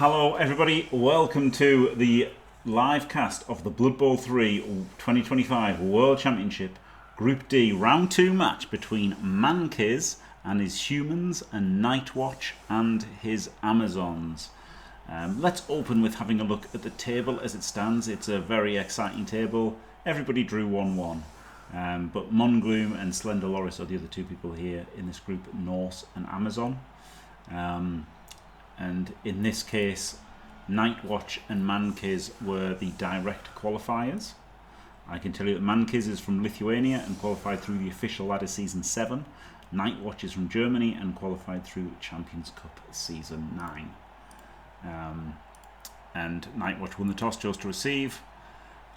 Hello everybody, welcome to the live cast of the Blood Bowl 3 2025 World Championship Group D Round 2 match between Mankiz and his humans and N8wache and his Amazons. Let's open with having a look at the table as it stands. It's a very exciting table. Everybody drew 1-1. But Mongloom and Slender Loris are the other two people here in this group, Norse and Amazon. And in this case, N8wache and Mankiz were the direct qualifiers. I can tell you that Mankiz is from Lithuania and qualified through the official ladder season 7. N8wache is from Germany and qualified through Champions Cup season 9. And N8wache won the toss, chose to receive.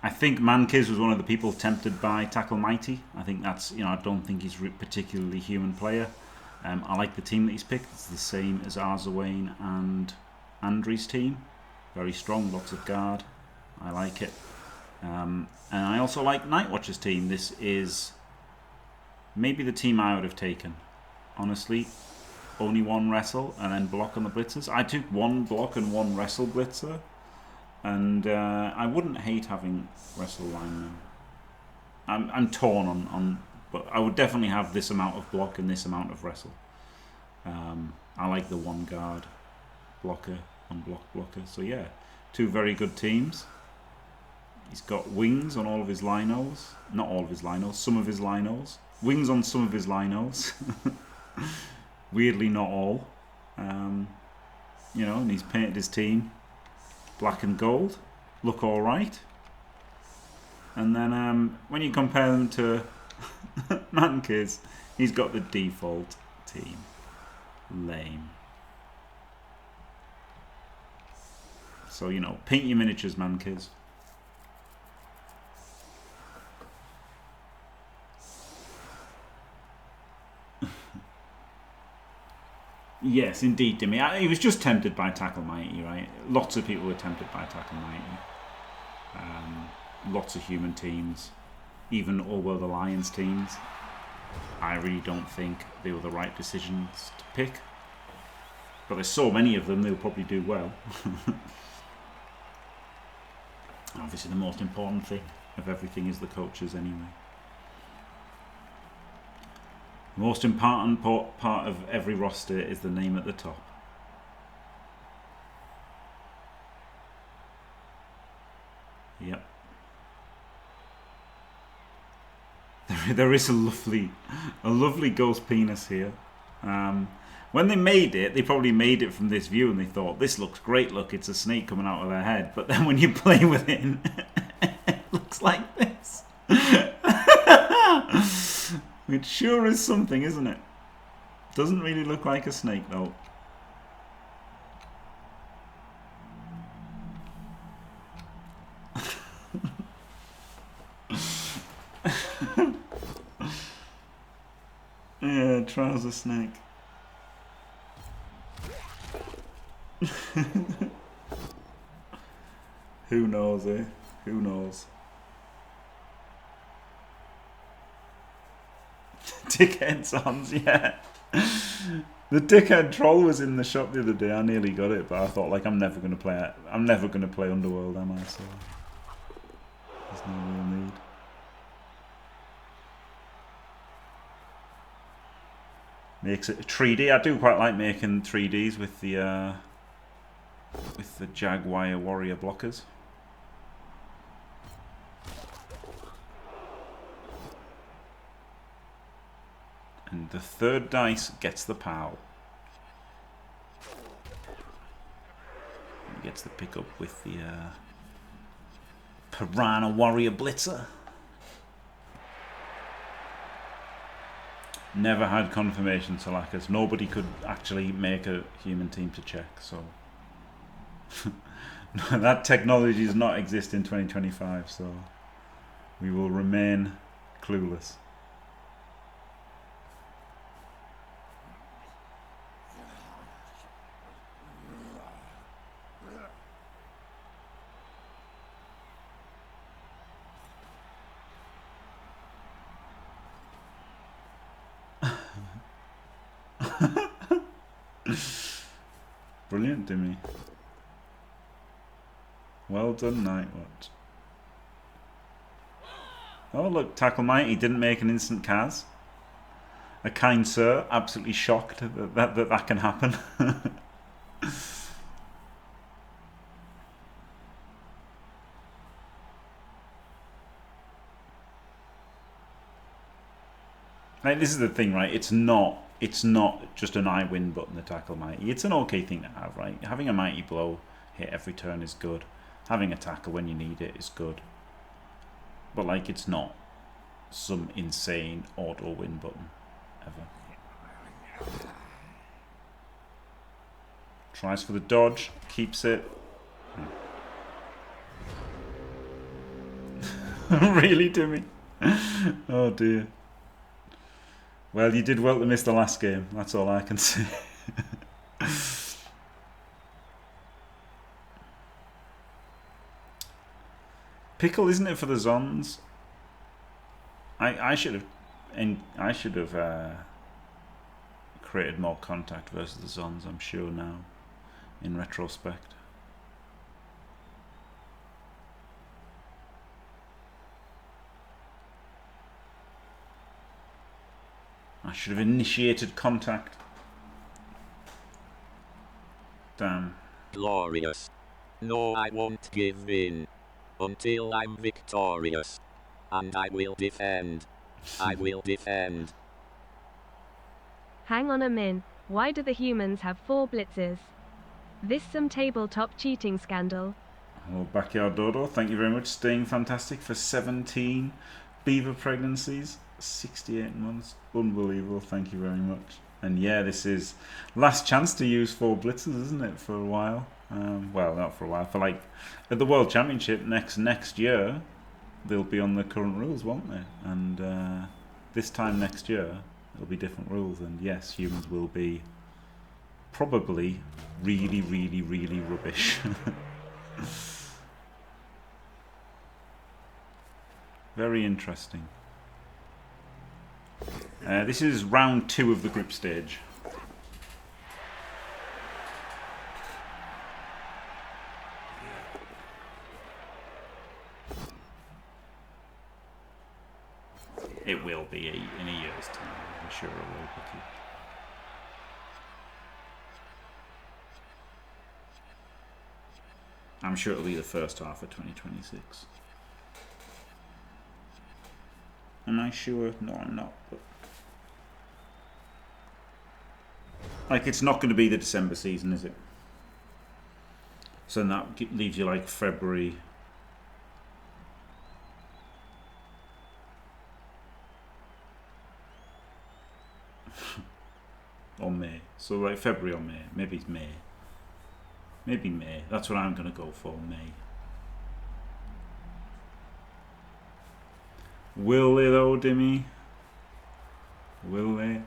I think Mankiz was one of the people tempted by Tackle Mighty. I think that's, I don't think he's a particularly human player. I like the team that he's picked. It's the same as Arzawain and Andri's team. Very strong, lots of guard. I like it. And I also like N8wache's team. This is maybe the team I would have taken. Honestly, only one wrestle and then block on the blitzers. I took one block and one wrestle blitzer. And I wouldn't hate having wrestle linemen. I'm torn on but I would definitely have this amount of block and this amount of wrestle. I like the one guard blocker and blocker. So yeah, two very good teams. He's got wings on all of his linos. Not all of his linos, some of his linos. Wings on some of his linos. Weirdly not all. And he's painted his team black and gold. Look alright. And then when you compare them to Mankiz, he's got the default team. Lame. So, paint your miniatures, Mankiz. Yes, indeed, Dimmy. He was just tempted by Tackle Mighty, right? Lots of people were tempted by Tackle Mighty. Lots of human teams. Even Orwell the Lions teams. I really don't think they were the right decisions to pick. But there's so many of them, they'll probably do well. Obviously the most important thing of everything is the coaches anyway. The most important part of every roster is the name at the top. Yep. There is a lovely ghost penis here. When they made it, they probably made it from this view and they thought, this looks great, look, it's a snake coming out of their head. But then when you play with it, it looks like this. It sure is something, isn't it? Doesn't really look like a snake though. Yeah, trouser snake. Who knows, eh? Who knows? Dickhead Sons, yeah. The dickhead troll was in the shop the other day. I nearly got it, but I thought, like, I'm never gonna play it. I'm never gonna play Underworld, am I? So there's no real need. Makes it 3D. I do quite like making 3Ds with the Jaguar Warrior blockers. And the third dice gets the POW. He gets the pickup with the Piranha Warrior Blitzer. Never had confirmation, Salakas. Nobody could actually make a human team to check, so that technology does not exist in 2025, so we will remain clueless. Brilliant, Dimmy. Well done, N8wache. Oh look, Tackle Mighty didn't make an instant Kaz. A kind sir, absolutely shocked that can happen. Like, this is the thing, right? It's not just an I win button, the Tackle Mighty. It's an okay thing to have, right? Having a Mighty Blow hit every turn is good. Having a tackle when you need it is good. But like, it's not some insane auto win button ever. Tries for the dodge, keeps it. Really, Timmy? Oh dear. Well, you did well to miss the last game. That's all I can say. Pickle, isn't it, for the Zons? I should have created more contact versus the Zons, I'm sure now, in retrospect. I should have initiated contact. Damn. Glorious. No, I won't give in until I'm victorious. And I will defend. I will defend. Hang on a min. Why do the humans have 4 blitzes? This some tabletop cheating scandal. Oh, Backyard Dodo, thank you very much. Staying fantastic for 17 beaver pregnancies. 68 months. Unbelievable. Thank you very much. And yeah, this is last chance to use 4 blitzes, isn't it, for a while? Well, not for a while. For like at the World Championship next year, they'll be on the current rules, won't they? And this time next year, it'll be different rules. And yes, humans will be probably really, really, really rubbish. Very interesting. This is round 2 of the group stage. It will be in a year's time. I'm sure it will be. I'm sure it'll be the first half of 2026. Am I sure? No, I'm not. But like, it's not going to be the December season, is it? So then that leaves you like February. Or May. So like February or May. Maybe it's May. Maybe May. That's what I'm going to go for, May. Will they though, Dimmy? Will they?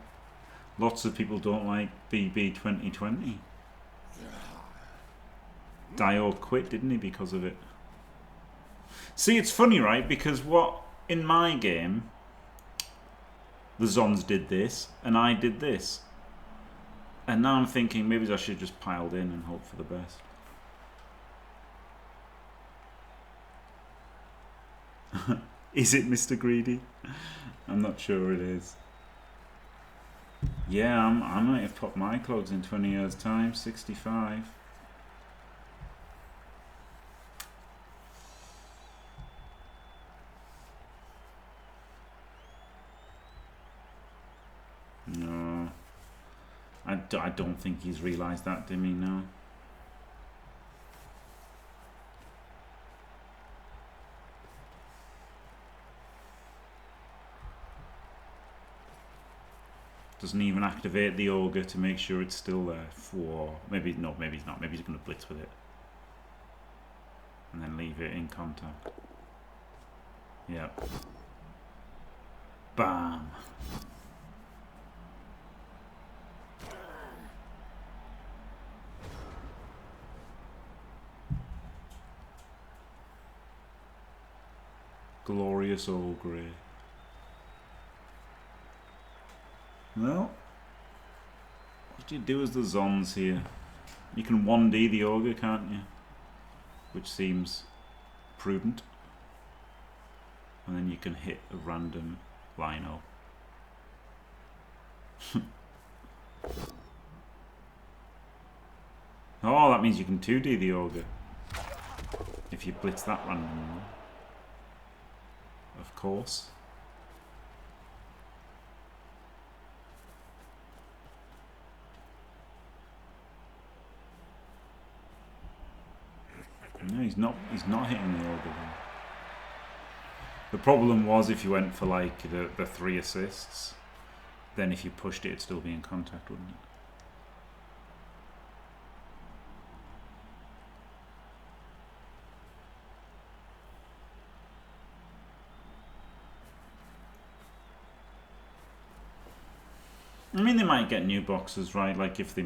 Lots of people don't like BB 2020. Dio quit, didn't he, because of it? See, it's funny, right? Because what in my game, the Zons did this, and I did this. And now I'm thinking maybe I should have just piled in and hope for the best. Is it Mr. Greedy? I'm not sure it is. Yeah, I might have popped my clogs in 20 years' time. 65. No. I don't think he's realised that, Dimmy, no. Doesn't even activate the ogre to make sure it's still there. Maybe no, maybe he's not. Maybe he's going to blitz with it. And then leave it in contact. Yep. Bam. Glorious ogre. Well, what do you do as the Zons here? You can 1D the ogre, can't you? which seems prudent. And then you can hit a random lino. Oh, that means you can 2D the ogre if you blitz that randomly. Of course. No, he's not hitting the ogre though. The problem was if you went for like the 3 assists, then if you pushed it, it'd still be in contact, wouldn't it? I mean, they might get new boxes, right? Like if they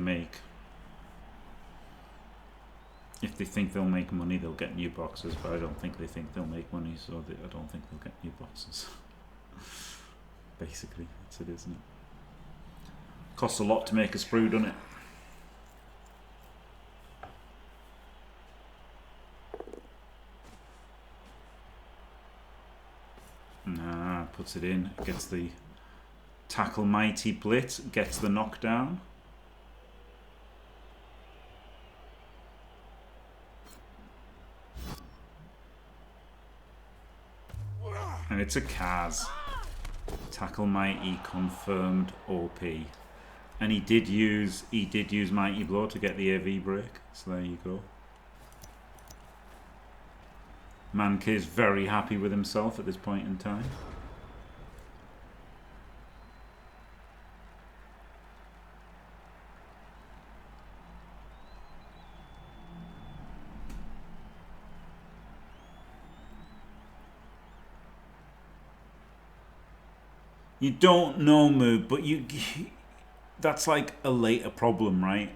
think they'll make money, they'll get new boxes, but I don't think they think they'll make money, so I don't think they'll get new boxes. Basically, that's it, isn't it? Costs a lot to make a sprue, doesn't it? Nah, puts it in, gets the tackle mighty blitz, gets the knockdown. And it's a Kaz. Tackle mighty confirmed OP. And he did use mighty blow to get the AV break. So there you go. Mankiz very happy with himself at this point in time. You don't know, Moob, but that's like a later problem, right?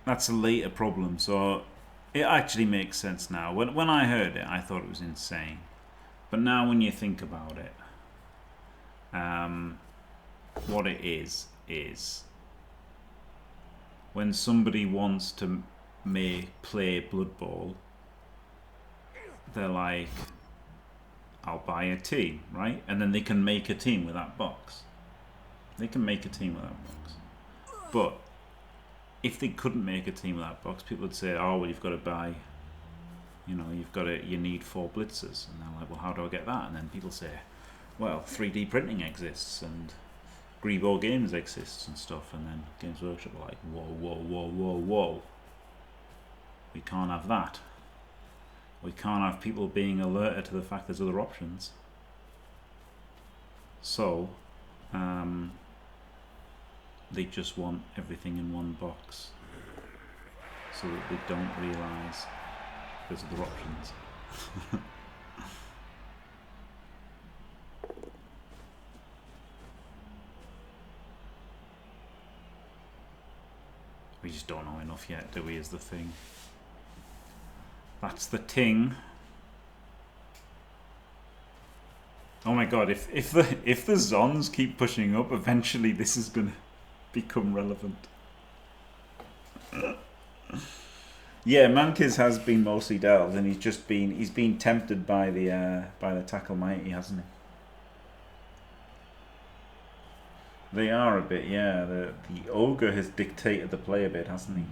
That's a later problem, so it actually makes sense now. When I heard it, I thought it was insane. But now when you think about it, what it is when somebody wants to play Blood Bowl, they're like, I'll buy a team, right? And then they can make a team with that box. They can make a team with that box. But if they couldn't make a team with that box, people would say, oh, well, you've got to buy, you know, you need 4 blitzers. And they're like, well, how do I get that? And then people say, well, 3D printing exists and Grebo Games exists and stuff. And then Games Workshop are like, whoa, whoa, whoa, whoa, whoa. We can't have that. We can't have people being alerted to the fact there's other options. So, they just want everything in one box so that they don't realise there's other options. We just don't know enough yet, do we, is the thing. That's the ting. Oh my god, if the Zons keep pushing up, eventually this is gonna become relevant. Yeah, Mankiz has been mostly delved, and he's been tempted by the tackle mighty, hasn't he? They are a bit, yeah. The ogre has dictated the play a bit, hasn't he?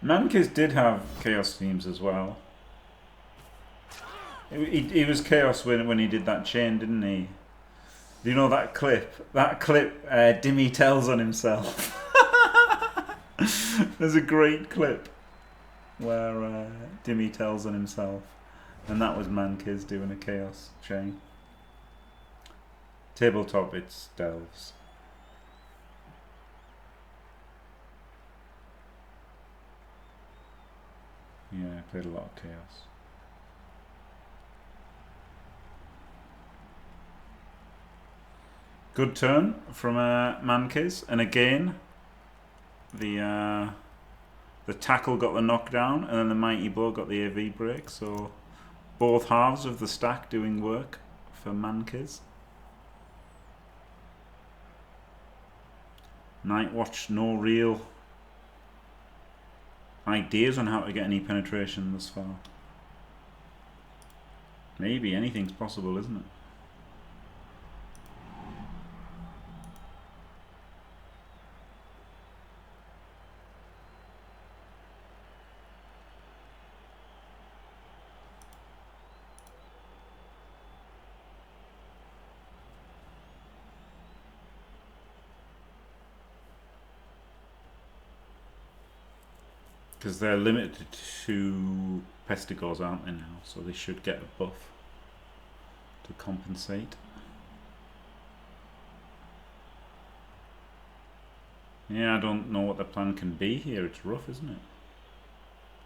Mankiz did have chaos themes as well. He was chaos when he did that chain, didn't he? Do you know that clip? That clip, Dimmy tells on himself. There's a great clip where Dimmy tells on himself, and that was Mankiz doing a chaos chain. Tabletop, it's delves. I played a lot of Chaos. Good turn from Mankiz, and again the tackle got the knockdown, and then the mighty blow got the AV break. So both halves of the stack doing work for Mankiz. N8wache, no real ideas on how to get any penetration thus far. Maybe anything's possible, isn't it? Because they're limited to Pestigors, aren't they now? So they should get a buff to compensate. Yeah, I don't know what the plan can be here. It's rough, isn't it?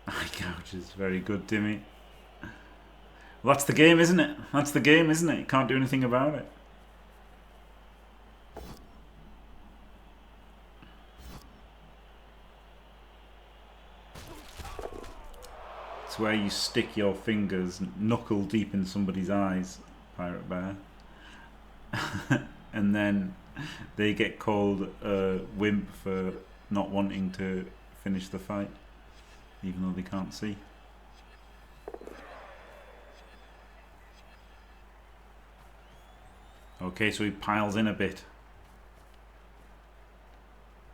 Eye gouge is very good, Timmy. Well, that's the game, isn't it? That's the game, isn't it? You can't do anything about it. It's where you stick your fingers knuckle deep in somebody's eyes, Pirate Bear. And then they get called a wimp for not wanting to finish the fight, even though they can't see. Okay, so he piles in a bit.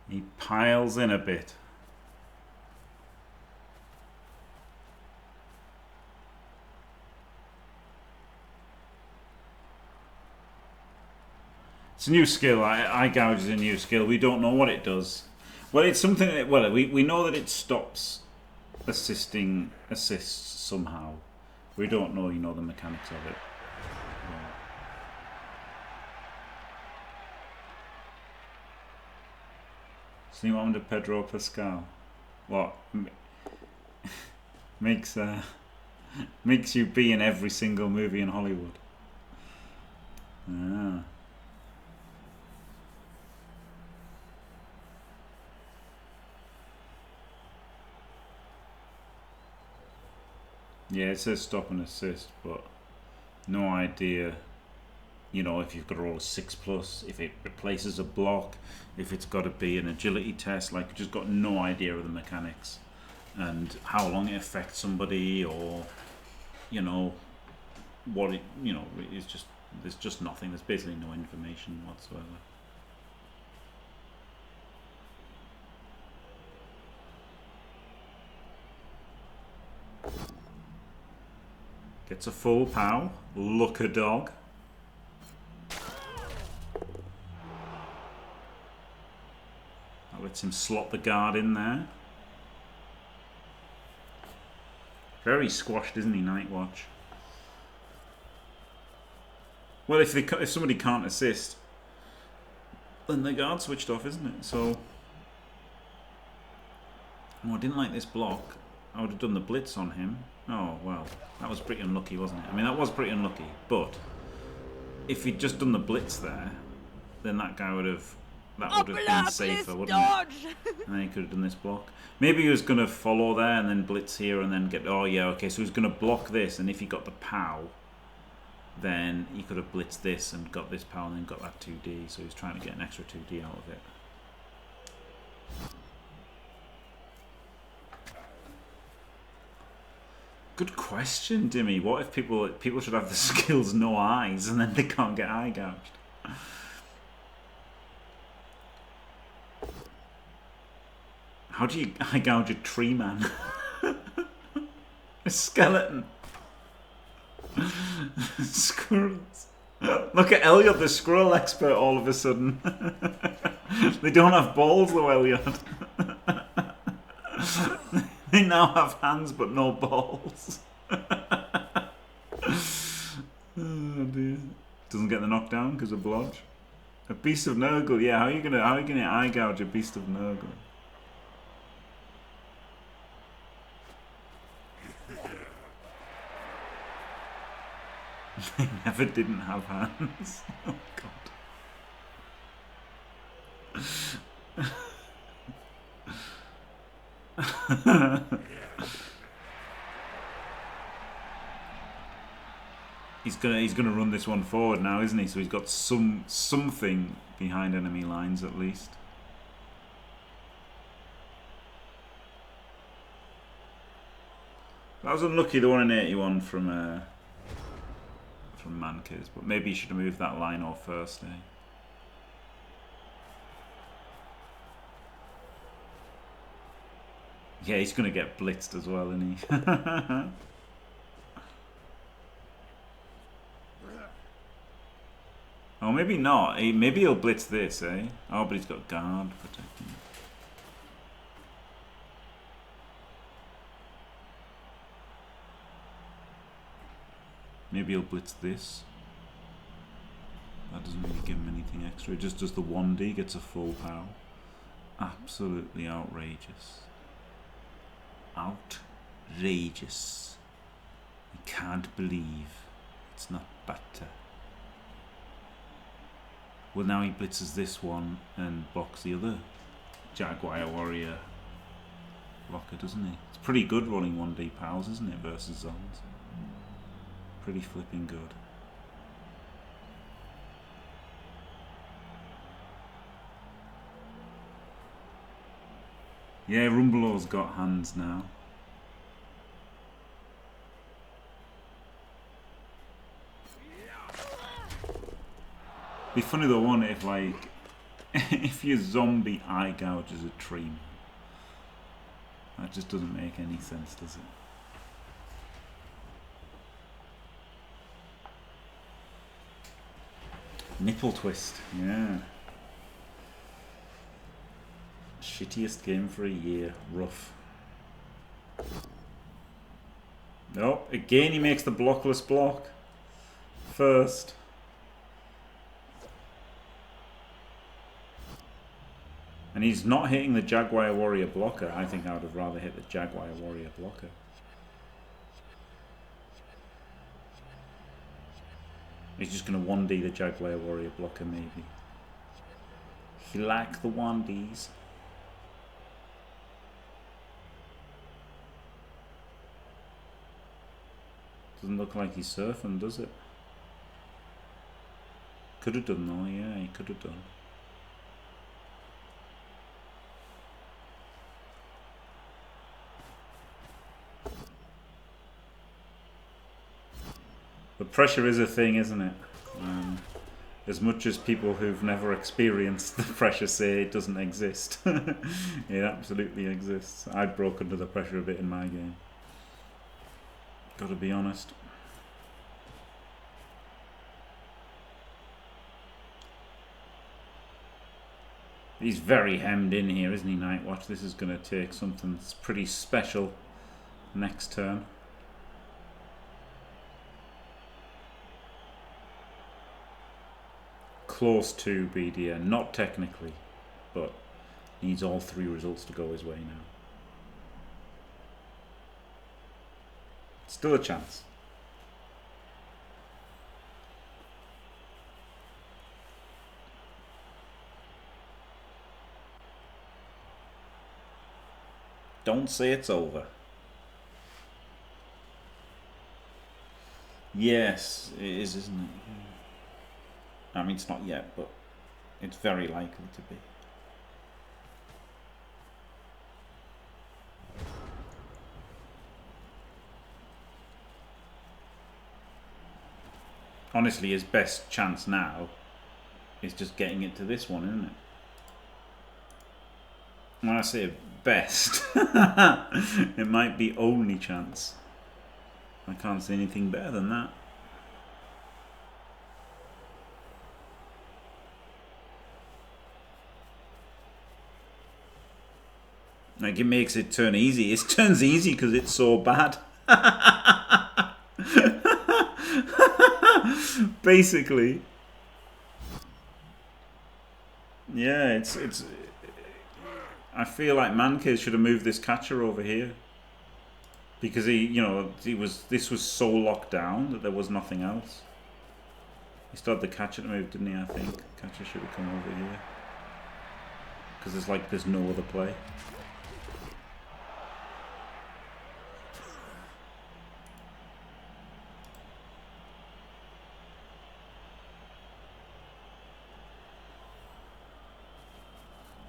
He piles in a bit. It's a new skill. Eye gouge is a new skill. We don't know what it does. Well, it's something that, well, we know that it stops assists somehow. We don't know, the mechanics of it. Yeah. See what happened to Pedro Pascal? What? makes you be in every single movie in Hollywood. Ah. Yeah, it says stop and assist, but no idea, if you've got to roll a 6+, if it replaces a block, if it's got to be an agility test, like, just got no idea of the mechanics and how long it affects somebody, or, what it, it's just, there's just nothing, there's basically no information whatsoever. Gets a full pow. Look a dog. That lets him slot the guard in there. Very squashed, isn't he, N8wache? Well, if somebody can't assist, then the guard switched off, isn't it? So, I didn't like this block. I would have done the blitz on him. Oh, well, that was pretty unlucky, wasn't it? I mean, that was pretty unlucky, but if he'd just done the blitz there, then that guy would have been safer, wouldn't it? And then he could have done this block. Maybe he was going to follow there and then blitz here and then get... Oh, yeah, okay, so he was going to block this, and if he got the POW, then he could have blitzed this and got this POW and then got that 2D, so he was trying to get an extra 2D out of it. Good question, Dimmy. What if people should have the skills no eyes and then they can't get eye gouged? How do you eye gouge a tree man? A skeleton. Squirrels. Look at Elliot, the squirrel expert, all of a sudden. They don't have balls though, Elliot. They now have hands but no balls. Oh dear. Doesn't get the knockdown because of blodge. A beast of Nurgle, yeah. How are you gonna eye gouge a beast of Nurgle? They never didn't have hands. Oh god. He's gonna run this one forward now, isn't he? So he's got something behind enemy lines at least. That was unlucky, the 181 from Mankiz, but maybe he should have moved that line off first, eh? Yeah, he's gonna get blitzed as well, isn't he? Oh, maybe not. Maybe he'll blitz this, eh? Oh, but he's got guard protecting him. Maybe he'll blitz this. That doesn't really give him anything extra. It just does the 1D, gets a full power. Absolutely outrageous. Outrageous. I can't believe it's not better. Well, now he blitzes this one and blocks the other Jaguar Warrior blocker, doesn't he? It's pretty good rolling 1D powers, isn't it, versus zones? Pretty flipping good. Yeah, Rumbleo's got hands now. Be funny though, wouldn't it, if like if your zombie eye gouges a tree. That just doesn't make any sense, does it? Nipple twist, yeah. Shittiest game for a year. Rough. Oh, again he makes the blockless block. First. And he's not hitting the Jaguar Warrior blocker. I think I would have rather hit the Jaguar Warrior blocker. He's just going to 1D the Jaguar Warrior blocker, maybe. He like the 1Ds. Doesn't look like he's surfing, does it? Could have done though, yeah, he could have done. But pressure is a thing, isn't it? As much as people who've never experienced the pressure say it doesn't exist. It absolutely exists. I've broke under the pressure a bit in my game. Gotta be honest. He's very hemmed in here, isn't he, Nightwatch? This is going to take something that's pretty special next turn. Close to BDN, not technically, but needs all three results to go his way now. Still a chance. Don't say it's over. Yes, it is, isn't it? I mean, it's not yet, but it's very likely to be. Honestly, his best chance now is just getting it to this one, isn't it? When I say best, it might be only chance. I can't see anything better than that. Like, it makes it turn easy. It turns easy because it's so bad. Basically. Yeah, it's I feel like Mankiz should have moved this catcher over here. Because this was so locked down that there was nothing else. He started the catcher to move, didn't he, I think? Catcher should have come over here. Because there's no other play.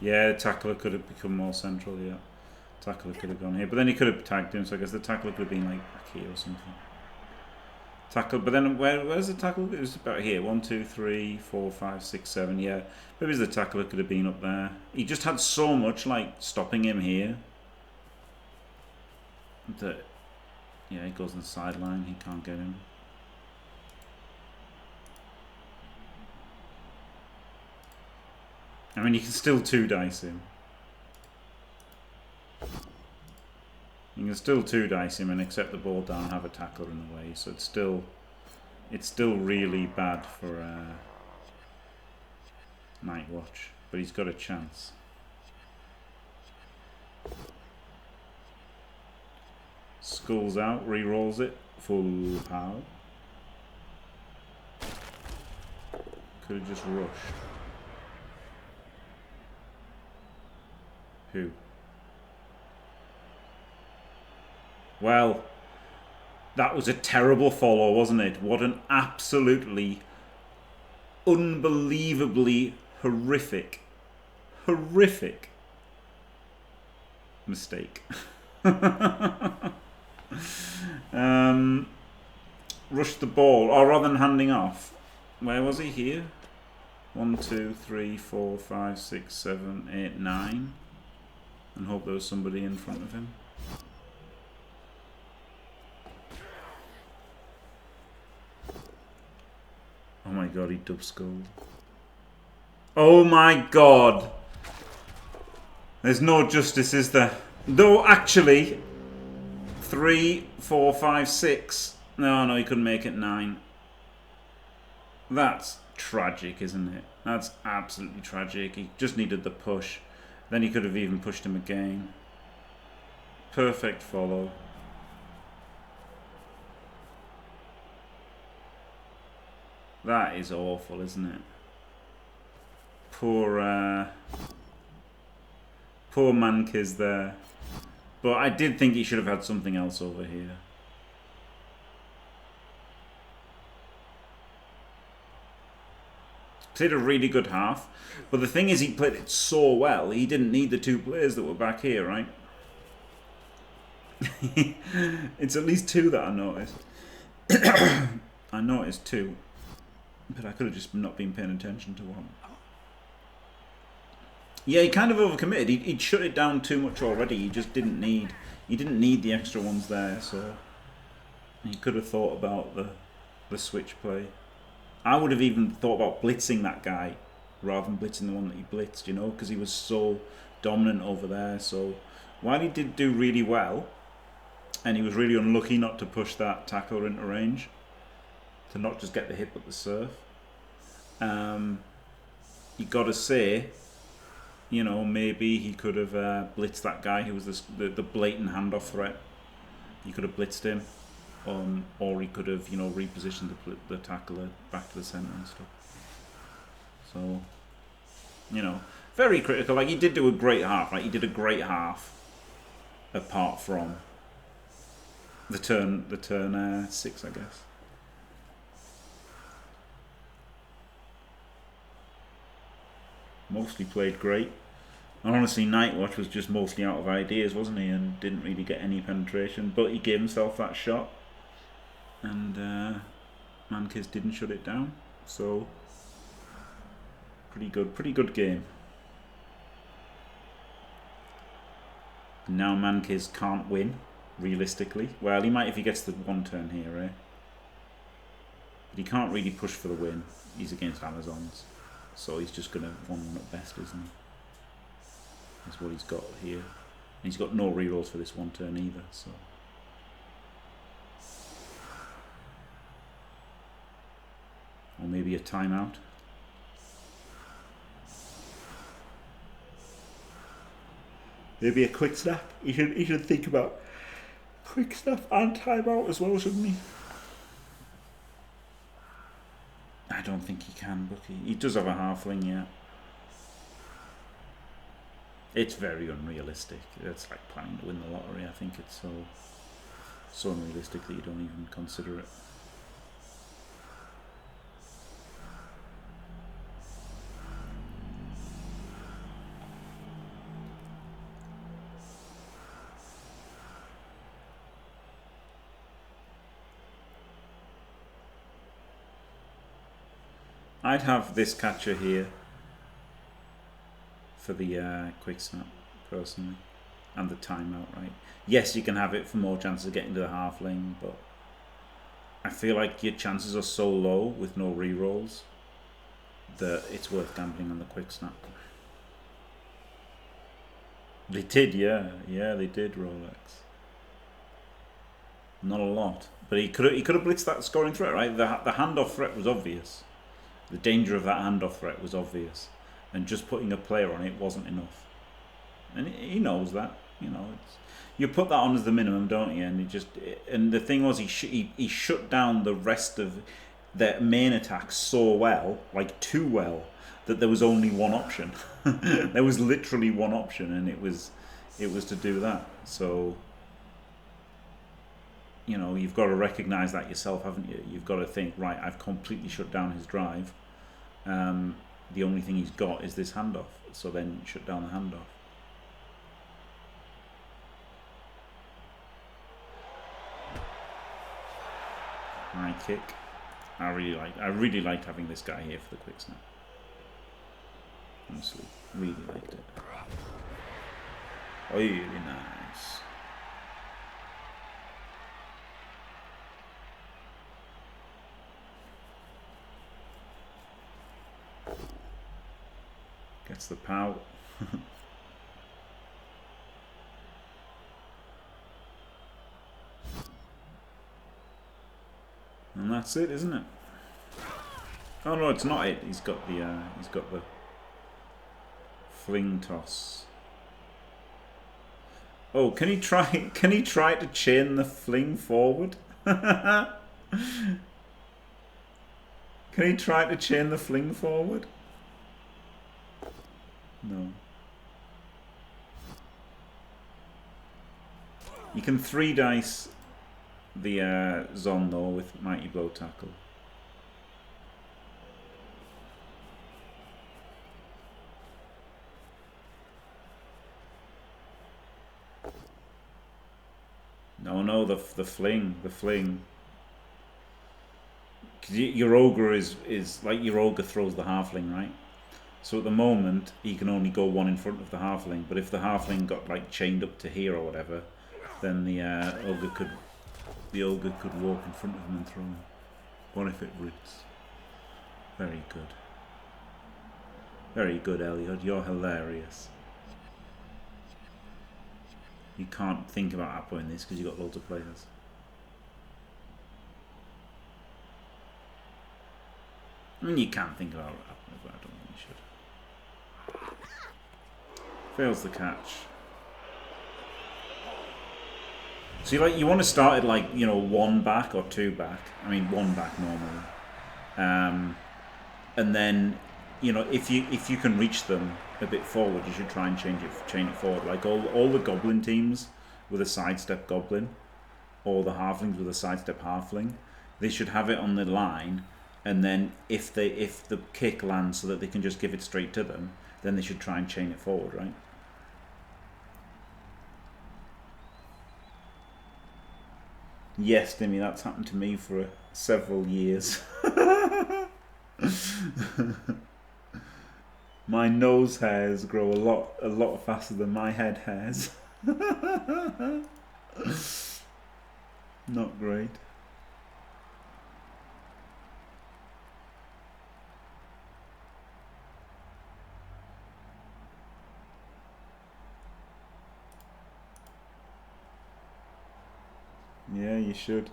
Yeah, tackler could have become more central, yeah. Tackler could have gone here. But then he could have tagged him, so I guess the tackler could have been like back here or something. Tackle, but then where's the tackle? It was about here. 1, 2, 3, 4, 5, 6, 7. Yeah, maybe the tackler could have been up there. He just had so much like stopping him here that yeah, he goes on the sideline. He can't get him. I mean, you can still 2-dice him. You can still 2-dice him and accept the ball down, have a tackler in the way. So it's still really bad for Night Watch, but he's got a chance. Skulls out, re-rolls it, full power. Could have just rushed. Who? Well, that was a terrible follow, wasn't it? What an absolutely, unbelievably horrific mistake. Rushed the ball, or rather than handing off. Where was he? Here? 1, 2, 3, 4, 5, 6, 7, 8, 9. And hope there was somebody in front of him. Oh my god, he dub-skulled. Oh my god! There's no justice, is there? Though, actually... 3, 4, 5, 6... No, he couldn't make it 9. That's tragic, isn't it? That's absolutely tragic. He just needed the push. Then he could have even pushed him again. Perfect follow. That is awful, isn't it? Poor Mankiz there. But I did think he should have had something else over here. Played a really good half. But the thing is, he played it so well, he didn't need the 2 players that were back here, right? It's at least 2 that I noticed. I noticed 2. But I could have just not been paying attention to one. Yeah, he kind of overcommitted. He'd shut it down too much already. He just didn't need... He didn't need the extra ones there, so... He could have thought about the switch play. I would have even thought about blitzing that guy rather than blitzing the one that he blitzed, you know, because he was so dominant over there. So while he did do really well, and he was really unlucky not to push that tackler into range, to not just get the hit but the serve, you got to say, you know, maybe he could have blitzed that guy who was the blatant handoff threat. He could have blitzed him. Or he could have, you know, repositioned the tackler back to the centre and stuff. So, you know, very critical. Like, he did do a great half. Like, he did a great half, apart from the turn 6, I guess. Mostly played great. And honestly, Night Watch was just mostly out of ideas, wasn't he? And didn't really get any penetration. But he gave himself that shot. And Mankiz didn't shut it down, so pretty good game. Now Mankiz can't win, realistically. Well, he might if he gets the 1 turn here, eh? But he can't really push for the win. He's against Amazons, so he's just gonna 1-1 at best, isn't he? That's what he's got here. And he's got no rerolls for this 1 turn either, so. Or maybe a timeout. Maybe a quick snap. He should think about quick snap and timeout as well, shouldn't he? I don't think he can, but he does have a halfling, yeah. It's very unrealistic. It's like planning to win the lottery. I think it's so unrealistic that you don't even consider it. I'd have this catcher here for the quick snap, personally, and the timeout, right? Yes, you can have it for more chances of getting to the halfling, but I feel like your chances are so low with no rerolls that it's worth gambling on the quick snap. They did, yeah, they did, Rolex. Not a lot, but he could have blitzed that scoring threat, right? The handoff threat was obvious. The danger of that handoff threat was obvious, and just putting a player on it wasn't enough. And he knows that, you know. You put that on as the minimum, don't you? And the thing was, he shut down the rest of their main attack so well, like too well, that there was only one option. There was literally one option, and it was to do that. So, you know, you've got to recognise that yourself, haven't you? You've got to think, right, I've completely shut down his drive. The only thing he's got is this handoff. So then shut down the handoff. High kick. I really liked having this guy here for the quick snap. Honestly, really liked it. Really nice. Gets the pow. And that's it, isn't it? Oh no, it's not it. He's got the fling toss. Oh, can he try to chain the fling forward? Can he try to chain the fling forward? No. You can 3 dice the Zon though with Mighty Blow Tackle. No, the fling. 'Cause your ogre is like your ogre throws the halfling, right? So at the moment he can only go one in front of the halfling, but if the halfling got like chained up to here or whatever, then the ogre could walk in front of him and throw him. What if it roots? Very good. Very good, Elliot. You're hilarious. You can't think about Appo in this because you've got loads of players. I mean, you can think about Appo, but I don't think you should. Fails the catch. So you want to start at like, you know, 1 back or 2 back. I mean, 1 back normally. And then, you know, if you can reach them a bit forward, you should try and chain it forward. Like all the goblin teams with a sidestep goblin, or the halflings with a sidestep halfling, they should have it on the line, and then if the kick lands so that they can just give it straight to them, then they should try and chain it forward, right? Yes, Dimmy, that's happened to me for several years. My nose hairs grow a lot faster than my head hairs. Not great. Yeah, you should.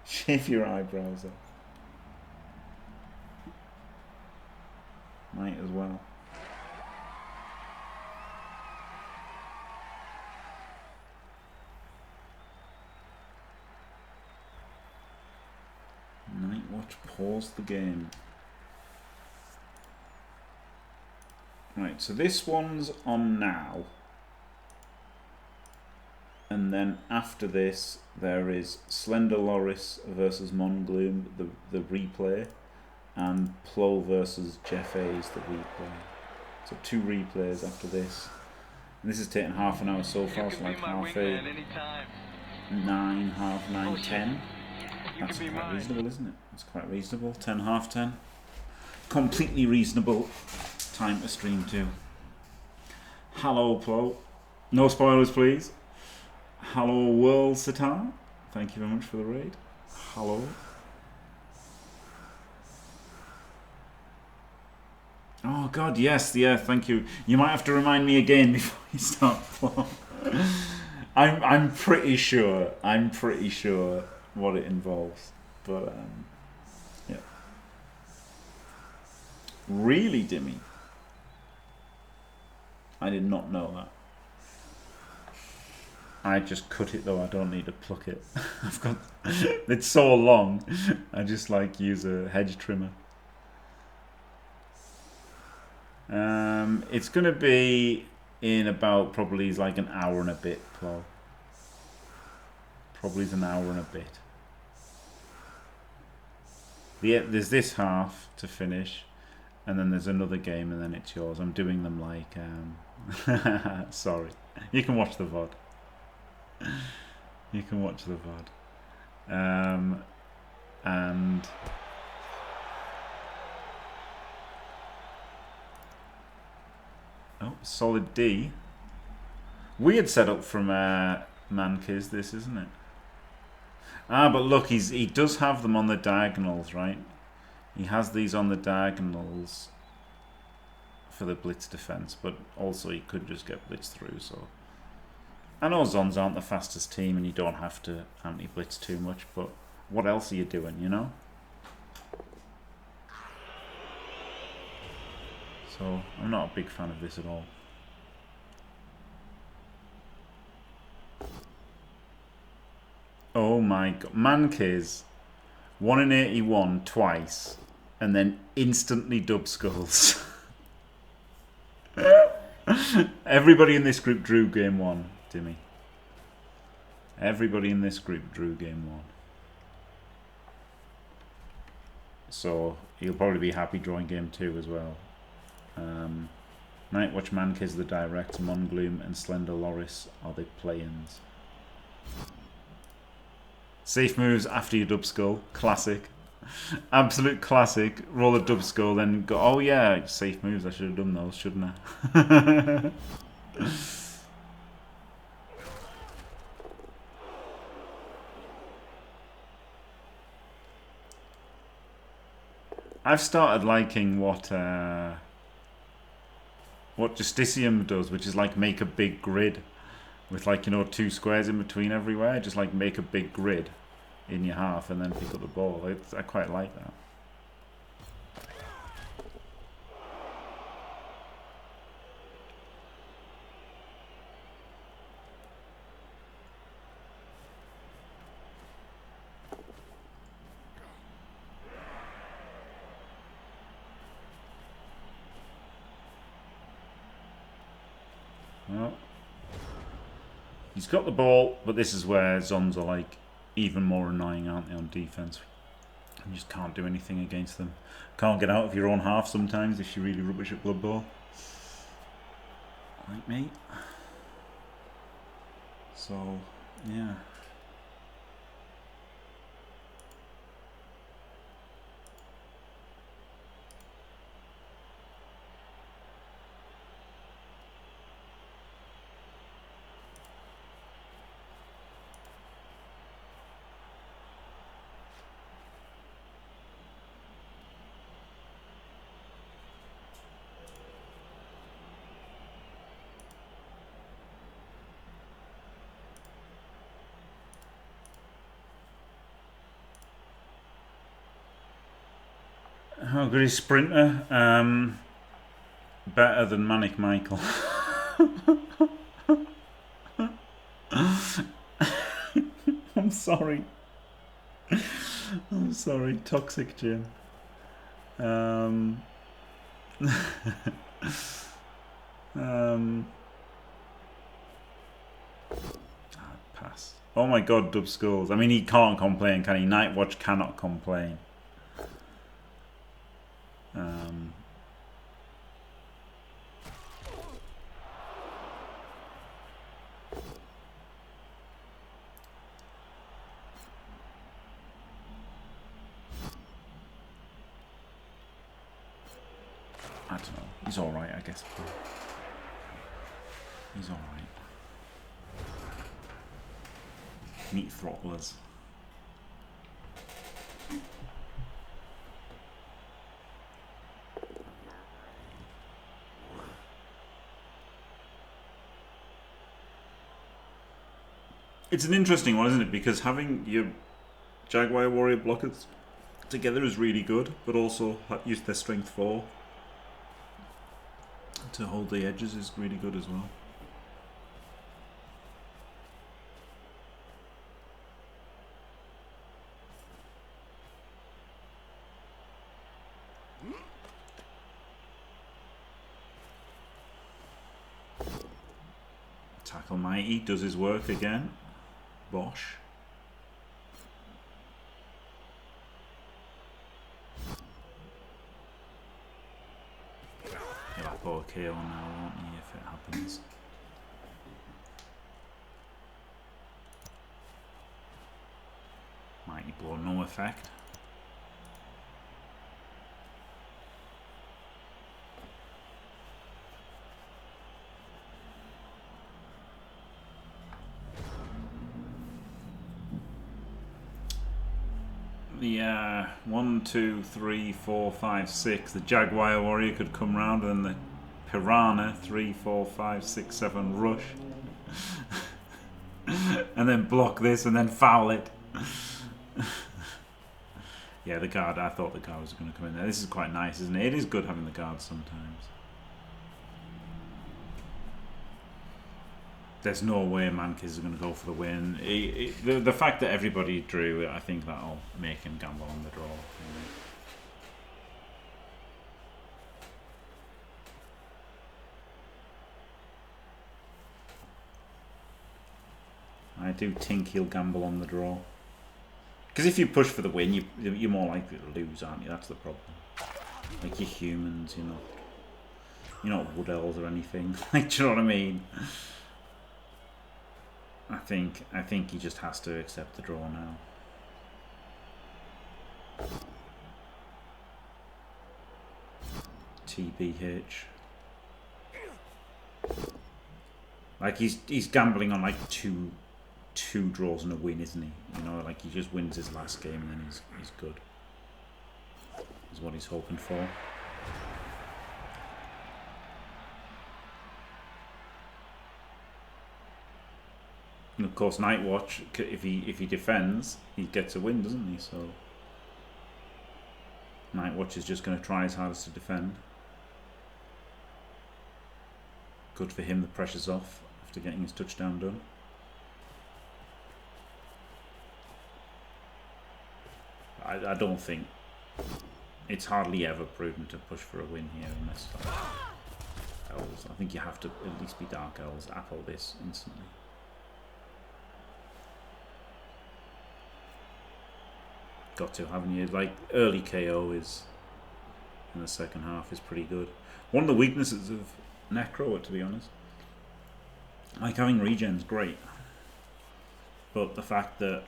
Shave your eyebrows off. Might as well. to pause the game. Right, so this one's on now. And then after this, there is Slender Loris versus Mongloom, the replay, and Plo versus Jeff A's, the replay. So 2 replays after this. And this has taken half an hour so far, so like half 8, 9, half 9, 10. That's quite reasonable, isn't it? That's quite reasonable. 10, half 10. Completely reasonable time to stream to. Hello, Plo. No spoilers, please. Hello, World Sitar. Thank you very much for the raid. Hello. Oh God, yes, yeah, thank you. You might have to remind me again before you start. I'm pretty sure what it involves, but yeah. Really, Dimmy? I did not know that. I just cut it though. I don't need to pluck it. I've got it's so long. I just like use a hedge trimmer. It's gonna be in about probably like an hour and a bit, Plo. Probably an hour and a bit. Yeah, there's this half to finish, and then there's another game, and then it's yours. I'm doing them like sorry. You can watch the VOD. You can watch the VOD. And oh, solid D. Weird setup from Mankiz, this, isn't it? Ah, but look, he does have them on the diagonals, right? He has these on the diagonals for the blitz defense, but also he could just get blitzed through. So I know Zons aren't the fastest team, and you don't have to anti-blitz too much, but what else are you doing, you know? So I'm not a big fan of this at all. Oh my God, Mankiz, 1 in 81 twice, and then instantly dub skulls. Everybody in this group drew game 1, Dimmy. Everybody in this group drew game 1. So you'll probably be happy drawing game 2 as well. N8wache Mankiz the direct, Mongloom and Slender Loris are the play-ins. Safe moves after your dub skull, classic. Absolute classic. Roll a dub skull, then go, oh yeah, safe moves, I should have done those, shouldn't I? I've started liking what Justicium does, which is like make a big grid with, like, you know, 2 squares in between everywhere. Just like make a big grid in your half and then pick up the ball. I quite like that. Well, he's got the ball, but this is where Zons are like even more annoying, aren't they, on defense? You just can't do anything against them. Can't get out of your own half sometimes if you're really rubbish at Blood Bowl, like me. So yeah. How good is Sprinter? Better than Manic Michael. I'm sorry. I'm sorry, toxic Jim. Um, pass. Oh my god, Dub Skulls. I mean, he can't complain, can he? Nightwatch cannot complain. I don't know. He's alright, I guess. He's alright. Meat throttlers. It's an interesting one, isn't it? Because having your Jaguar Warrior blockers together is really good, but also use their strength 4 to hold the edges is really good as well. Tackle Mighty does his work again. Bosh. He'll have poor KO now, won't he, if it happens. Mighty Blow, no effect. The 1, 2, 3, 4, 5, 6. The Jaguar Warrior could come round, and then the Piranha 3, 4, 5, 6, 7 rush, and then block this, and then foul it. Yeah, the guard. I thought the guard was going to come in there. This is quite nice, isn't it? It is good having the guard sometimes. There's no way Mankiz is going to go for the win. The fact that everybody drew it, I think that'll make him gamble on the draw. I do think he'll gamble on the draw. Because if you push for the win, you're more likely to lose, aren't you? That's the problem. Like, you're humans, you know. You're not wood elves or anything. Like, do you know what I mean? I think he just has to accept the draw now. TBH. Like he's gambling on like two draws and a win, isn't he? You know, like he just wins his last game and then he's good. Is what he's hoping for. And of course, Nightwatch, if he defends, he gets a win, doesn't he? So Nightwatch is just going to try his hardest to defend. Good for him. The pressure's off after getting his touchdown done. I don't think it's hardly ever prudent to push for a win here unless like, elves. I think you have to at least be Dark Elves. Apple this instantly. Got to, haven't you? Like early KO is in the second half is pretty good. One of the weaknesses of Necro, to be honest, like having regen's great, but the fact that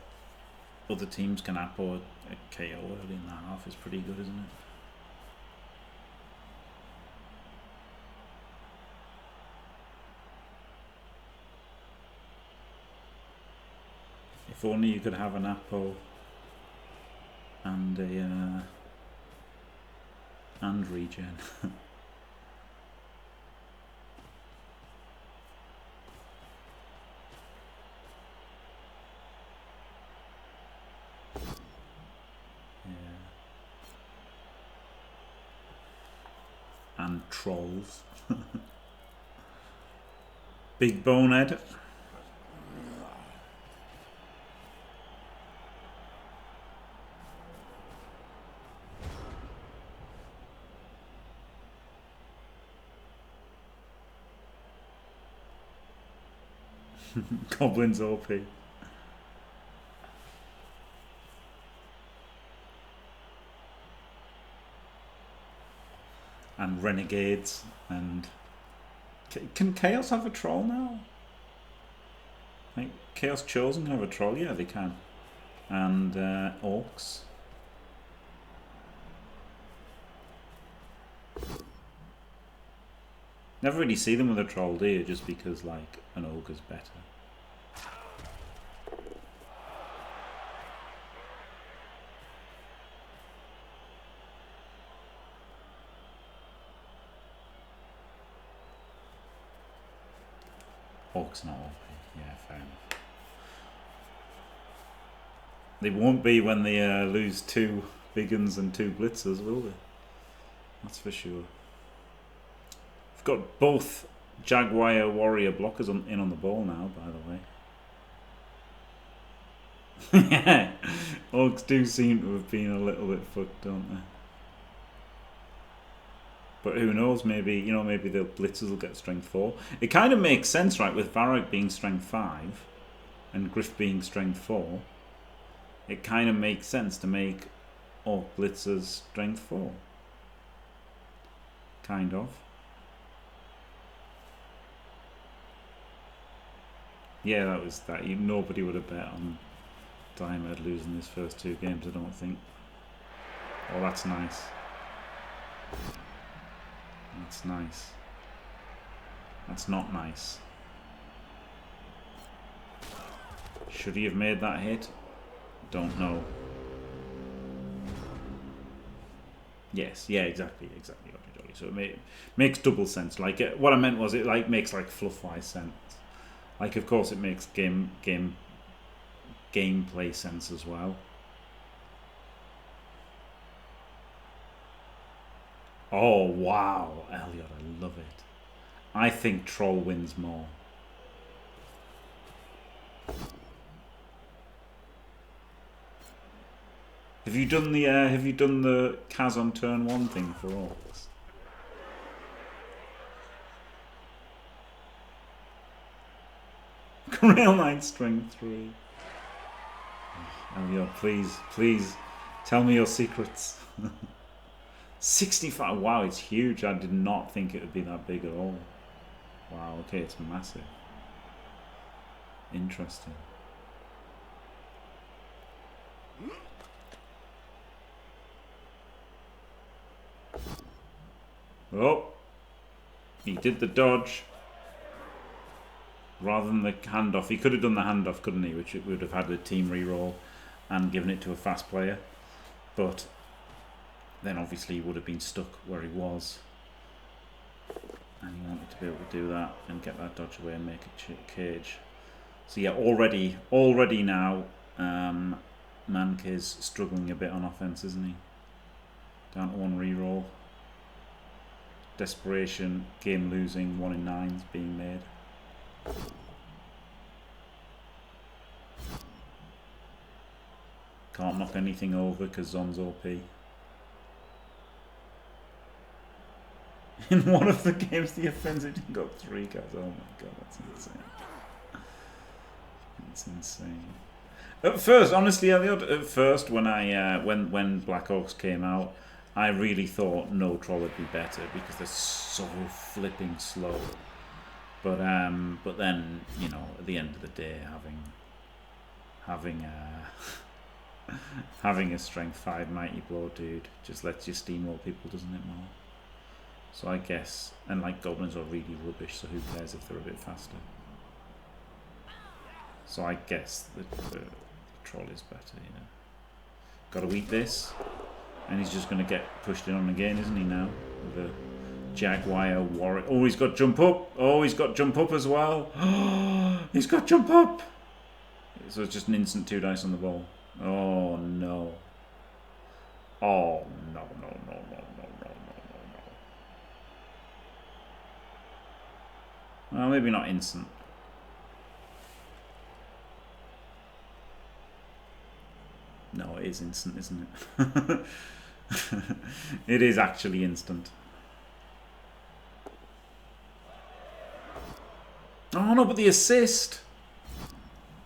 other teams can apple a KO early in the half is pretty good, isn't it? If only you could have an apple and a and regen. And trolls. Big bonehead. Goblins OP. And renegades and can Chaos have a troll now? Like Chaos Chosen can have a troll? Yeah, they can. And orcs. Never really see them with a troll, do you? Just because like an ogre's better. Orcs not OP. Yeah, fair enough. They won't be when they lose 2 big uns and 2 blitzers, will they? That's for sure. We've got both Jaguar Warrior blockers in on the ball now, by the way. Yeah, Orcs do seem to have been a little bit fucked, don't they? But who knows, maybe, you know, maybe the blitzers will get strength 4. It kind of makes sense, right, with Varrock being strength 5 and Griff being strength 4. It kind of makes sense to make Orc blitzers strength 4. Kind of. Yeah, that was that. Nobody would have bet on Diamond losing his first 2 games, I don't think. Oh, that's nice. That's nice. That's not nice. Should he have made that hit? Don't know. Yes, yeah, exactly. So it makes double sense. Like what I meant was it like makes like fluff-wise sense. Like of course it makes gameplay sense as well. Oh wow, Elliot, I love it. I think Troll wins more. Have you done the Kaz on turn 1 thing for Orcs? Grail Knight strength 3. Oh, Elliot, please tell me your secrets. 65. Wow, it's huge. I did not think it would be that big at all. Wow, okay, it's massive. Interesting. Oh, he did the dodge rather than the handoff. He could have done the handoff, couldn't he? Which would have had a team reroll and given it to a fast player. But then obviously he would have been stuck where he was. And he wanted to be able to do that and get that dodge away and make a cage. So yeah, already now, Mankiz struggling a bit on offense, isn't he? Down to 1 reroll. Desperation, game losing, 1 in 9s being made. Can't knock anything over because Zon's OP. In one of the games, the offensive team got 3 guys. Oh my god, that's insane. It's insane. At first, honestly, Elliot, at first when when Black Orcs came out, I really thought no troll would be better because they're so flipping slow. But then, you know, at the end of the day, having a strength 5 mighty blow dude just lets you steamroll people, doesn't it, more? So I guess, and like goblins are really rubbish, so who cares if they're a bit faster? So I guess the troll is better, you know. Got to eat this. And he's just going to get pushed in on again, isn't he, now? With a Jaguar Warrior. Oh, he's got jump up. Oh, he's got jump up as well. He's got jump up. So it's just an instant 2 dice on the ball. Oh, no. Oh, no. Well, maybe not instant. No, it is instant, isn't it? It is actually instant. Oh no, but the assist!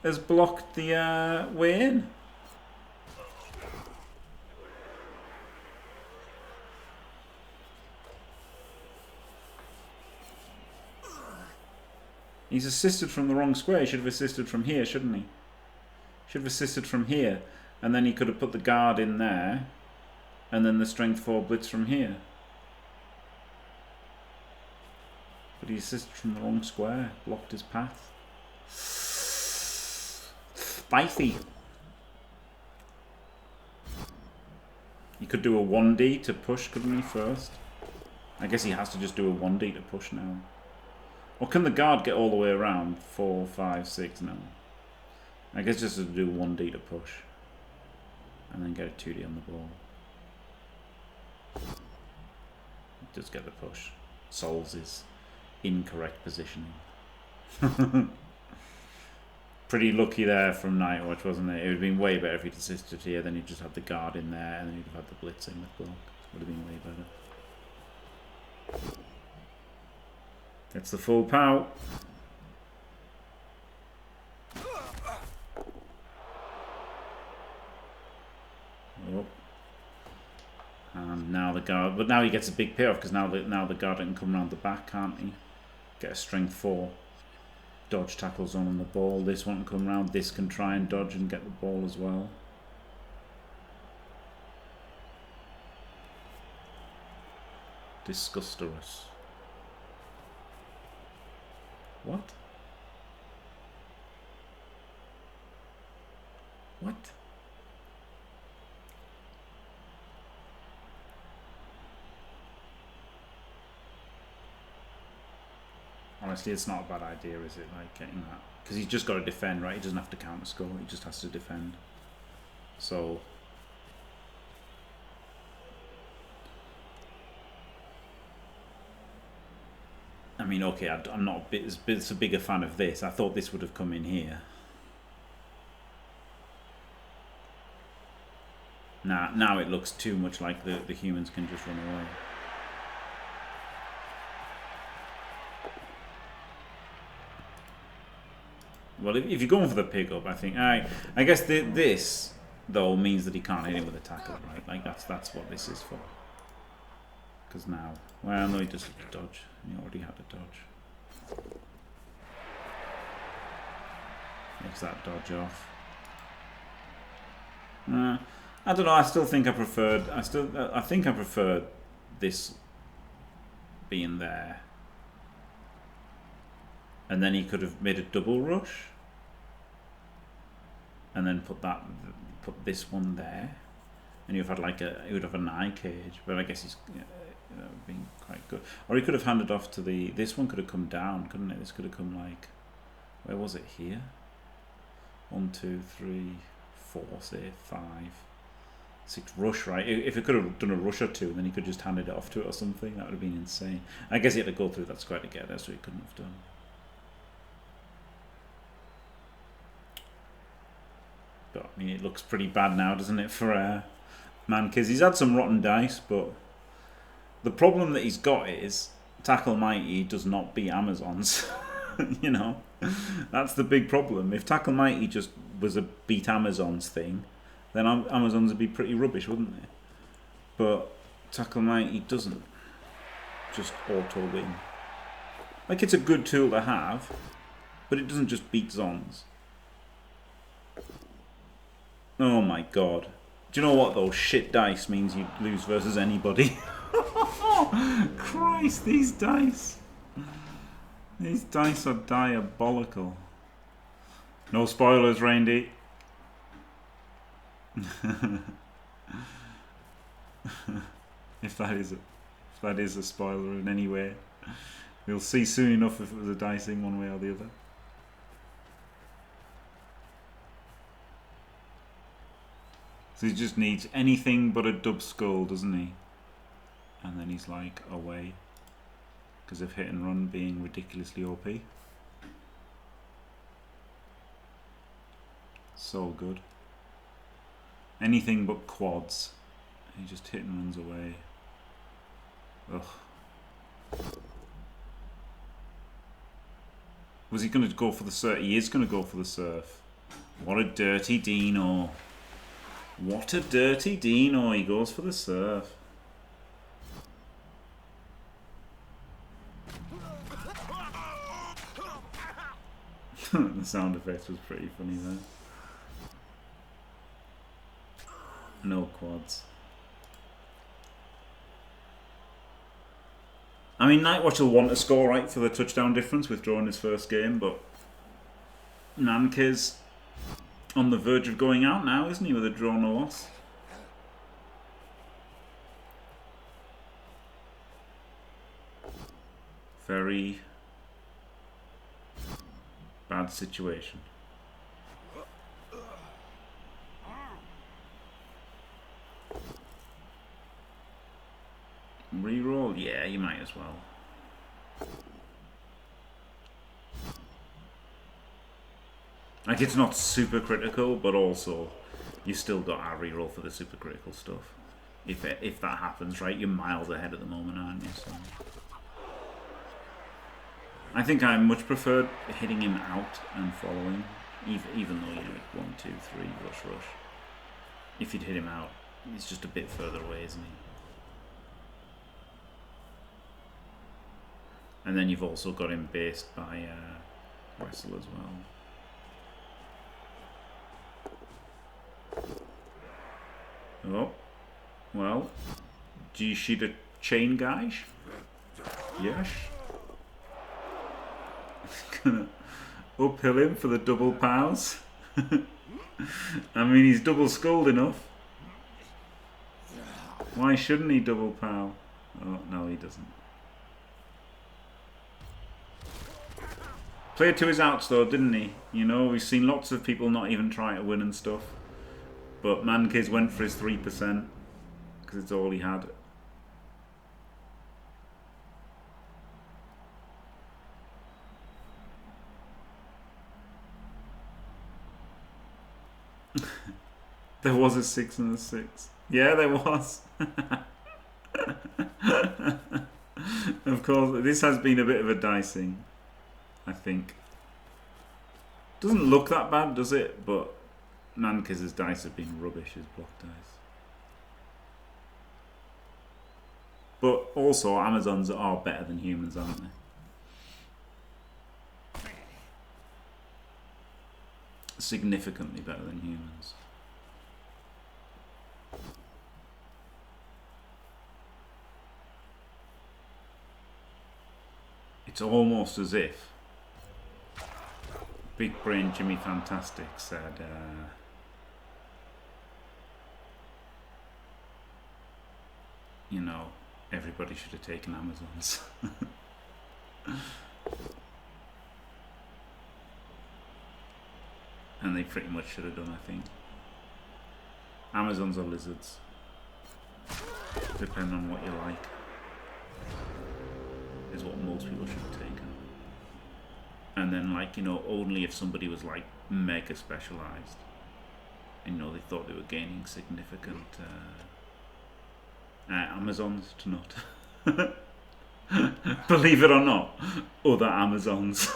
has blocked the way in. He's assisted from the wrong square. He should have assisted from here, shouldn't he? Should have assisted from here. And then he could have put the guard in there. And then the strength 4 blitz from here. But he assisted from the wrong square. Blocked his path. Spicy. He could do a 1D to push, couldn't he, first? I guess he has to just do a 1D to push now. Or can the guard get all the way around? 4, 5, 6, no. I guess just to do 1D to push. And then get a 2D on the ball. Just get the push. Solves his incorrect positioning. Pretty lucky there from N8wache, wasn't it? It would have been way better if he'd assisted here, then he'd just had the guard in there, and then he'd have had the blitz in with block. Would have been way better. Gets the full pow. Oh. And now the guard, but now he gets a big payoff because now the guard can come around the back, can't he? Get a strength 4. Dodge tackles on the ball. This one can come around. This can try and dodge and get the ball as well. Disgusterous. What? What? Honestly, it's not a bad idea, is it? Like getting that, because he's just got to defend, right? He doesn't have to counter score. He just has to defend. So. I mean, okay, I'm not a bigger fan of this. I thought this would have come in here. Now it looks too much like the humans can just run away. Well, if you're going for the pickup, I think I guess this though means that he can't hit him with a tackle, right? Like that's what this is for. Because now, well, no, he just had to dodge. He already had to dodge. Makes that dodge off. I don't know. I still think I preferred. I think I preferred this being there. And then he could have made a double rush, and then put this one there, and you've had like he would have an eye cage. But I guess he's been quite good. Or he could have handed off to the. This one could have come down, couldn't it? This could have come like, where was it here? 1, 2, 3, 4, say 5, 6 rush, right? If it could have done a rush or 2, then he could just handed it off to it or something. That would have been insane. I guess he had to go through that square to get there, so he couldn't have done. But I mean, it looks pretty bad now, doesn't it, for Mankiz? He's had some rotten dice, but the problem that he's got is Tackle Mighty does not beat Amazons. You know, that's the big problem. If Tackle Mighty just was a beat Amazons thing, then Amazons would be pretty rubbish, wouldn't they? But Tackle Mighty doesn't just auto win. Like, it's a good tool to have, but it doesn't just beat Zons. Oh my god. Do you know what though? Shit dice means you lose versus anybody. Christ, these dice. These dice are diabolical. No spoilers, Randy. if that is a spoiler in any way. We'll see soon enough if it was a dicing one way or the other. So he just needs anything but a dub skull, doesn't he? And then he's like away. Because of hit and run being ridiculously OP. So good. Anything but quads. He just hit and runs away. Ugh. Was he going to go for the surf? He is going to go for the surf. What a dirty Dino. What a dirty Dino. He goes for the surf. The sound effect was pretty funny there. No quads. I mean, N8wache will want to score right for the touchdown difference, withdrawing his first game, but Mankiz on the verge of going out now, isn't he, with a draw no loss? Very bad situation. Reroll? Yeah, you might as well. Like, it's not super critical, but also you still got our reroll for the super critical stuff. If that happens, right? You're miles ahead at the moment, aren't you? So I think I much preferred hitting him out and following, even though, you know, 1, 2, 3, rush. If you'd hit him out, he's just a bit further away, isn't he? And then you've also got him based by Wrestle as well. Oh, well, do you shoot a chain, guys? Yes. Gonna uphill him for the double pows. I mean, he's double skulled enough. Why shouldn't he double pow? Oh, no, he doesn't. Played to his outs though, didn't he? You know, we've seen lots of people not even try to win and stuff. But Mankiz went for his 3% because it's all he had. There was a 6 and a 6. Yeah, there was. Of course, this has been a bit of a dicing, I think. Doesn't look that bad, does it? But Mankiz's dice have been rubbish, his block dice. But also, Amazons are better than humans, aren't they? Significantly better than humans. It's almost as if Big Brain Jimmy Fantastic said, you know, everybody should have taken Amazons. And they pretty much should have done, I think. Amazons or lizards, depending on what you like, is what most people should have taken. And then, like, you know, only if somebody was like mega specialized, and, you know, they thought they were gaining significant Amazons to not. Believe it or not, other Amazons.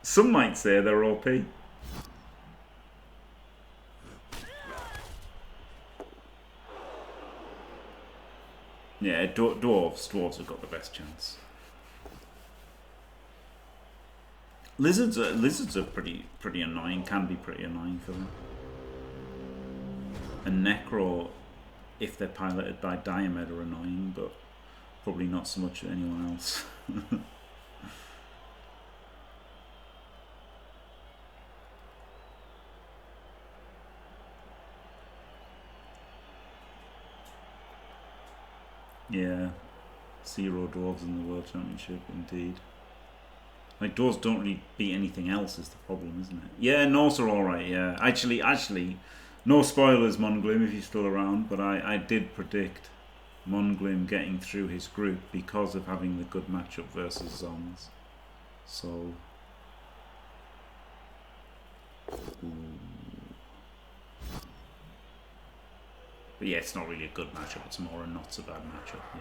Some might say they're OP. Yeah, dwarves have got the best chance. Lizards are pretty annoying. Can be pretty annoying for them. And Necro, if they're piloted by Diomed, are annoying, but probably not so much anyone else. Yeah, 0 dwarves in the World Championship, indeed. Like, dwarves don't really beat anything else is the problem, isn't it? Yeah, Norse are alright, yeah. Actually, no spoilers, Monglim, if you're still around, but I did predict Monglim getting through his group because of having the good matchup versus Zons. So... Ooh. But yeah, it's not really a good matchup, it's more a not so bad matchup, yeah.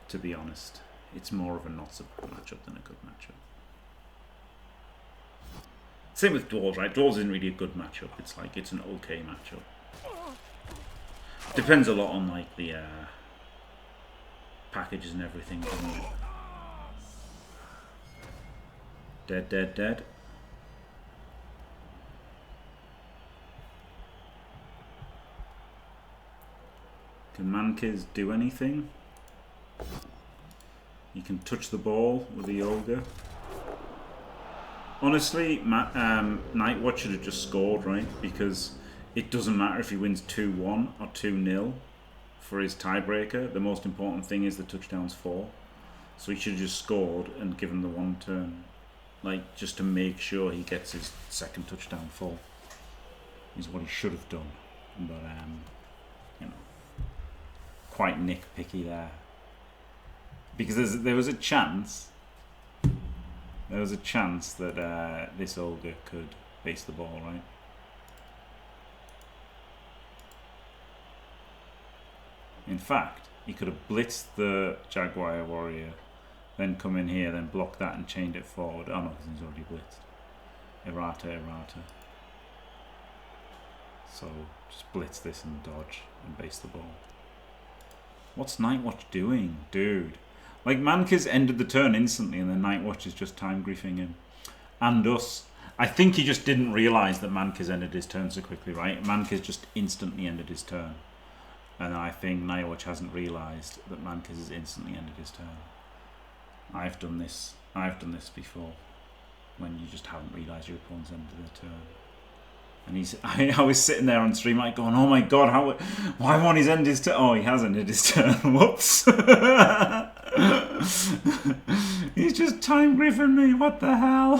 To be honest. it's more of a not so bad matchup than a good matchup. Same with Dwarves, right? Dwarves isn't really a good matchup. It's like, it's an okay matchup. Depends a lot on like the packages and everything, doesn't it? Dead, dead, dead. Can Mankiz do anything? He can touch the ball with the Olga. Honestly, N8wache should have just scored, right? Because it doesn't matter if he wins 2-1 or 2-0 for his tiebreaker. The most important thing is the touchdown's 4. So he should have just scored and given the 1 turn. Like, just to make sure he gets his second touchdown full. Is what he should have done. But, you know, quite nitpicky there. Because there was a chance... There was a chance that this Olga could base the ball, right? In fact, he could have blitzed the Jaguar warrior, then come in here, then block that and chained it forward. Oh no, because he's already blitzed. Errata, errata. So just blitz this and dodge and base the ball. What's N8wache doing, dude? Like, Mankiz ended the turn instantly and then N8wache is just time griefing him. And us. I think he just didn't realise that Mankiz ended his turn so quickly, right? Mankiz just instantly ended his turn. And I think N8wache hasn't realised that Mankiz has instantly ended his turn. I've done this before. When you just haven't realised your opponent's ended their turn. And I was sitting there on stream like going, oh my god, why won't he end his turn? Oh, he has ended his turn. Whoops. He's just time griefing me. What the hell?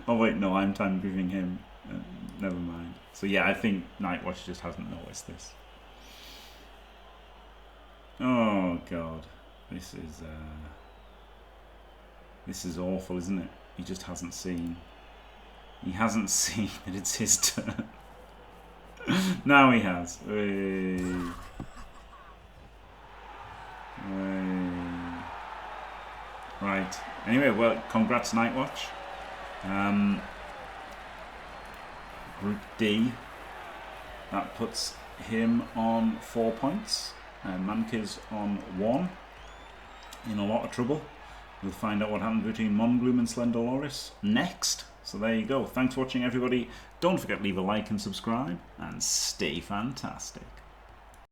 Oh wait, no, I'm time griefing him. Never mind. So yeah, I think N8wache just hasn't noticed this. Oh god, this is awful, isn't it? He just hasn't seen. He hasn't seen that it's his turn. Now he has. Hey. Hey. Right. Anyway, well, congrats N8wache. Group D. That puts him on 4 points. And Mankiz on 1. In a lot of trouble. We'll find out what happens between Mongloom and Slendoloris next. So there you go. Thanks for watching, everybody. Don't forget to leave a like and subscribe. And stay fantastic.